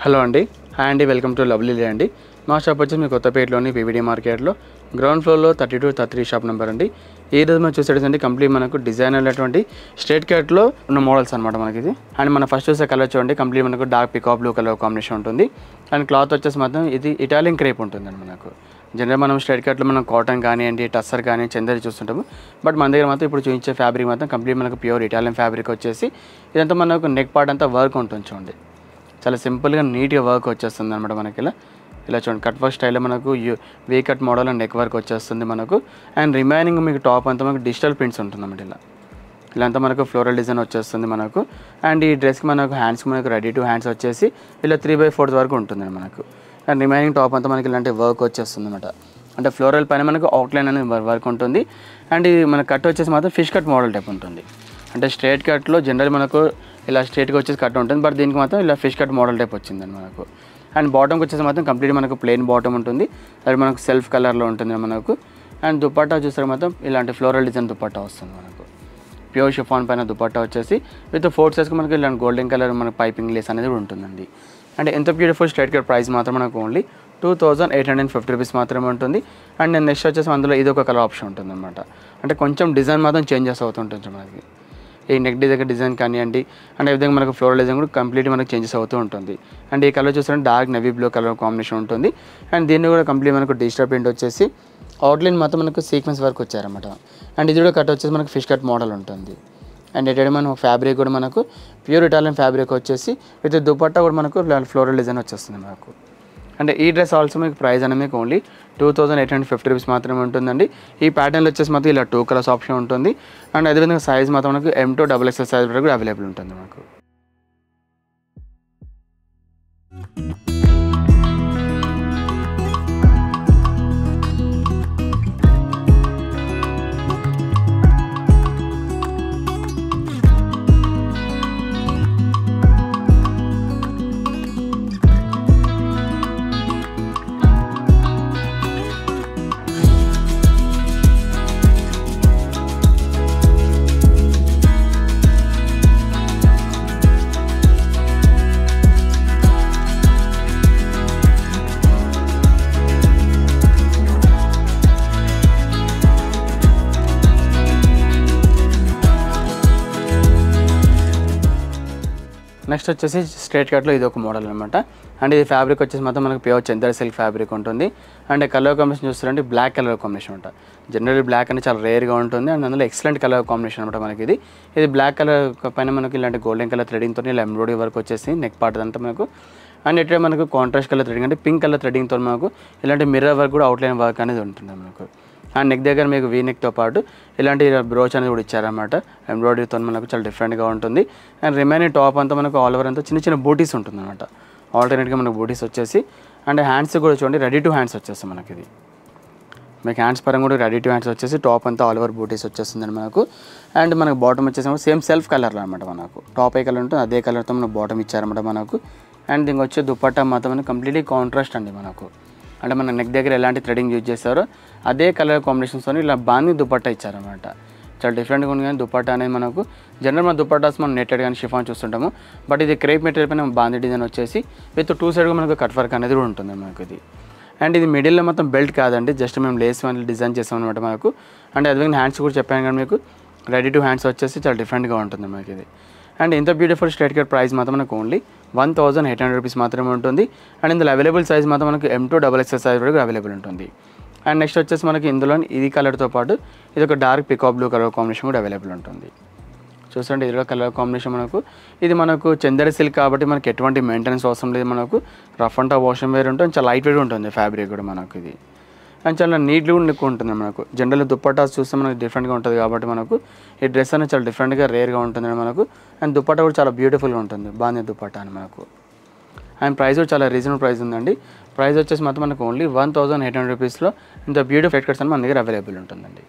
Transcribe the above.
Hello అండి, hi అండి, welcome to lovely అండి. మా షాప్ వచ్చి మీ కొత్తపేటలోని పీవీడీ మార్కెట్లో గ్రౌండ్ ఫ్లోర్లో 32 33 షాప్ నెంబర్ అండి. ఈ రోజు మనం చూసేటండి కంప్లీట్ మనకు డిజైన్ అయినటువంటి స్ట్రేట్ కట్లో ఉన్న మోడల్స్ అనమాట మనకి ఇది. అండ్ మన ఫస్ట్ చూసే కలర్ చూడండి, కంప్లీట్ మనకు dark peacock blue colour combination ఉంటుంది. అండ్ క్లాత్ వచ్చేసి మాత్రం ఇది ఇటాలియన్ క్రేప్ ఉంటుందండి. మనకు జనరల్ మనం స్ట్రేట్ కట్లో మనం కాటన్ కానివ్వండి, టస్సర్ కానీ, చందరి చూస్తుంటాము. బట్ మన దగ్గర మాత్రం ఇప్పుడు చూపించే ఫ్యాబ్రిక్ మాత్రం కంప్లీట్ మనకు ప్యూర్ ఇటాలియన్ ఫ్యాబ్రిక్ వచ్చేసి ఇదంతా మనకు నెక్ పార్ట్ అంతా వర్క్ ఉంటుంది చూడండి. చాలా సింపుల్గా నీట్గా వర్క్ వచ్చేస్తుంది అనమాట మనకి. ఇలా చూడండి, కట్ వర్క్ స్టైల్లో మనకు we cut model and neck work వచ్చేస్తుంది మనకు. అండ్ రిమైనింగ్ మీకు టాప్ అంతా మనకు డిజిటల్ ప్రింట్స్ ఉంటుంది అన్నమాట. ఇలా అంతా మనకు ఫ్లోరల్ డిజైన్ వచ్చేస్తుంది మనకు. అండ్ ఈ డ్రెస్కి మనకు హ్యాండ్స్కి మనకు రెడీ టు హ్యాండ్స్ వచ్చేసి ఇలా 3/4 వరకు ఉంటుంది మనకు. అండ్ రిమైనింగ్ టాప్ అంతా మనకి ఇలాంటి వర్క్ వచ్చేస్తుంది అనమాట. అంటే ఫ్లోరల్ పైన మనకు అవుట్లైన్ అనేది వర్క్ ఉంటుంది. అండ్ ఈ మన కట్ వచ్చేసి మాత్రం ఫిష్ కట్ మోడల్ టైప్ ఉంటుంది. అంటే స్ట్రేట్ కట్లో జనరల్ మనకు ఇలా స్ట్రేట్గా వచ్చేసి కట్ ఉంటుంది, బట్ దీనికి మాత్రం ఇలా ఫిష్ కట్ మోడల్ టైప్ వచ్చిందండి మనకు. అండ్ బాటమ్కి వచ్చేసి మాత్రం కంప్లీట్ మనకు ప్లెయిన్ బాటమ్ ఉంటుంది, అది మనకు సెల్ఫ్ కలర్లో ఉంటుంది మనకు. అండ్ దుపట్టా చూస్తే మాత్రం ఇలాంటి ఫ్లోరల్ డిజైన్ దుపట్టా వస్తుంది మనకు. ప్యూర్ షిఫాన్ పైన దుపట్టా వచ్చేసి విత్ 4 సైజ్కి మనకి ఇలాంటి గోల్డెన్ కలర్ మనకు పైపింగ్ లేస్ అనేది కూడా ఉంటుందండి. అండ్ ఎంత బ్యూటిఫుల్ స్ట్రేట్ కట్ ప్రైస్ మాత్రం మనకు ఓన్లీ 2850 రూపీస్ మాత్రమే ఉంటుంది. అండ్ నేను నెక్స్ట్ వచ్చేసి అందులో ఇది ఒక కలర్ ఆప్షన్ ఉంటుంది అనమాట. అంటే కొంచెం డిజైన్ మాత్రం చేంజెస్ అవుతుంటుంది మనకి. ఈ నెక్ డిజైన్ కానివ్వండి, అండ్ ఈ విధంగా మనకు ఫ్లోరల్ డిజైన్ కూడా కంప్లీట్ మనకు చేంజెస్ అవుతూ ఉంటుంది. అండ్ ఈ కలర్ చూస్తే dark navy blue colour combination ఉంటుంది. అండ్ దీన్ని కూడా కంప్లీట్ మనకు డిజిటల్ ప్రింట్ వచ్చేసి అవుట్లైన్ మొత్తం మనకు సీక్వెన్స్ వర్క్ వచ్చారన్నమాట. అండ్ ఇది కూడా కట్ వచ్చేసి మనకు ఫిష్ కట్ మోడల్ ఉంటుంది. అండ్ ఎక్కడ మన ఫ్యాబ్రిక్ కూడా మనకు ప్యూర్ ఇటాలియన్ ఫ్యాబ్రిక్ వచ్చేసి విత్ దుపట్టా కూడా మనకు ఫ్లోరల్ డిజైన్ వచ్చేస్తుంది మనకు. అంటే ఈ డ్రెస్ ఆల్సో మీకు ప్రైస్ అనేది మీకు ఓన్లీ 2850 రూపీస్ మాత్రమే ఉంటుందండి. ఈ ప్యాటర్న్లో వచ్చేసి మాత్రం ఇలా 2 కలర్స్ ఆప్షన్ ఉంటుంది. అండ్ అదేవిధంగా సైజ్ మాత్రం మనకు M to XXL సైజ్ వరకు అవైలబుల్ ఉంటుంది మనకు. నెక్స్ట్ వచ్చేసి స్ట్రేట్ కట్లో ఇది ఒక మోడల్ అనమాట. అండ్ ఇది ఫ్యాబ్రిక్ వచ్చేసి మాత్రం మనకు ప్యూర్ చందర్ సిల్క్ ఫ్యాబ్రిక్ ఉంటుంది. అండ్ కలర్ కాంబినేషన్ చూస్తారంటే బ్లాక్ కలర్ కాంబినేషన్ ఉంటుంది. జనరల్లీ బ్లాక్ అనేది చాలా రేర్గా ఉంటుంది. అండ్ అందులో ఎక్సలెంట్ కలర్ కాంబినేషన్ అనమాట మనకి. ఇది బ్లాక్ కలర్ పైన మనకి ఇలాంటి గోల్డెన్ కలర్ థ్రెడింగ్తో ఇలా ఎంబ్రాయిడరీ వర్క్ వచ్చేసి నెక్ పార్ట్ అంతా మనకు. అండ్ ఇట్లా మనకు కాంట్రాస్ట్ కలర్ థ్రెడింగ్ అంటే పింక్ కలర్ థ్రెడింగ్తో మనకు ఇలాంటి మిర్రర్ వర్క్ కూడా అవుట్లైన్ వర్క్ అనేది ఉంటుంది మనకు. అండ్ నెక్ దగ్గర మీకు వీ నెక్తో పాటు ఇలాంటి బ్రోచ్ అనేది కూడా ఇచ్చారన్నమాట. ఎంబ్రాయిడరీతో మనకు చాలా డిఫరెంట్గా ఉంటుంది. అండ్ రిమైనింగ్ టాప్ అంతా మనకు ఆల్ ఓవర్ అంతా చిన్న చిన్న బూటీస్ ఉంటుంది అనమాట. ఆల్టర్నేట్గా మనకు బూటీస్ వచ్చేసి అండ్ హ్యాండ్స్ కూడా చూడండి రెడీ టు హ్యాండ్స్ వచ్చేస్తాయి మనకి. ఇది మీకు హ్యాండ్స్ పరంగా కూడా రెడీ టు హ్యాండ్స్ వచ్చేసి టాప్ అంతా ఆల్ ఓవర్ బూటీస్ వచ్చేస్తుందండి మనకు. అండ్ మనకు బాటమ్ వచ్చేసి సేమ్ సెల్ఫ్ కలర్లో అనమాట మనకు. టాప్ ఏ కలర్ ఉంటుంది అదే కలర్తో మనకు బాటమ్ ఇచ్చారన్నమాట మనకు. అండ్ దీనికి వచ్చే దుపట్టా మాత్రం మనకు కంప్లీట్లీ కాంట్రాస్ట్ అండి మనకు. అంటే మన నెక్ దగ్గర ఎలాంటి థ్రెడింగ్ యూజ్ చేస్తారో అదే కలర్ కాంబినేషన్స్తో ఇలా బాంది దుపట్టా ఇచ్చారన్నమాట. చాలా డిఫరెంట్గా ఉంది. కానీ దుపట్టా అనేది మనకు జనరల్ మన దుపట్టాస్ మనం నెట్టెడ్ కానీ షిఫాన్ చూస్తుంటాము. బట్ ఇది క్రేప్ మెటీరియల్ పైన బాంది డిజైన్ వచ్చేసి విత్ 2 సైడ్గా మనకు కట్ వర్క్ అనేది కూడా ఉంటుంది మనకు ఇది. అండ్ ఇది మిడిల్లో మొత్తం బెల్ట్ కాదండి, జస్ట్ మేము లేస్ డిజైన్ చేస్తాం అనమాట మనకు. అండ్ అదేవిధంగా హ్యాండ్స్ కూడా చెప్పాను కానీ మీకు రెడీ టు హ్యాండ్స్ వచ్చేసి చాలా డిఫరెంట్గా ఉంటుంది మనకి ఇది. అండ్ ఇంత బ్యూటిఫుల్ స్ట్రేట్ కట్ ప్రైస్ మాత్రం మనకు ఓన్లీ 1800 రూపీస్ మాత్రమే ఉంటుంది. అండ్ ఇందులో అవైలబుల్ సైజ్ మాత్రం మనకు M to XXL సైజ్ వరకు అవైలబుల్ ఉంటుంది. అండ్ నెక్స్ట్ వచ్చేసి మనకి ఇందులో ఇది కలర్తో పాటు ఇది ఒక dark peacock blue colour combination కూడా అవైలబుల్ ఉంటుంది. చూస్తుంటే ఇదిలో కలర్ కాంబినేషన్ మనకు ఇది మనకు చందరి సిల్క్ కాబట్టి మనకి ఎటువంటి మెయింటెనెన్స్ అవసరం లేదు. మనకు rough and tough washing wear ఉంటుంది, చాలా లైట్ వెయిట్ ఉంటుంది ఫ్యాబ్రిక్ కూడా మనకు. ఇది అండ్ చాలా నీట్గా కూడా ఎక్కువ ఉంటుంది మనకు. జనరల్ దుపట్టాస్ చూస్తే మనకు డిఫరెంట్గా ఉంటుంది కాబట్టి మనకు ఈ డ్రెస్ అనేది చాలా డిఫరెంట్గా రేర్గా ఉంటుంది మనకు. అండ్ దుపట్టా కూడా చాలా బ్యూటిఫుల్గా ఉంటుంది, బాగానే దుపట్టా అని మనకు. అండ్ ప్రైస్ కూడా చాలా రీజనబుల్ ప్రైస్ ఉందండి. ప్రైస్ వచ్చేసి మాత్రం మనకు ఓన్లీ 1800 రూపీస్లో ఇంత బ్యూటిఫుల్ స్ట్రేట్ కట్స్ అని మన దగ్గర అవైలబుల్ ఉంటుందండి.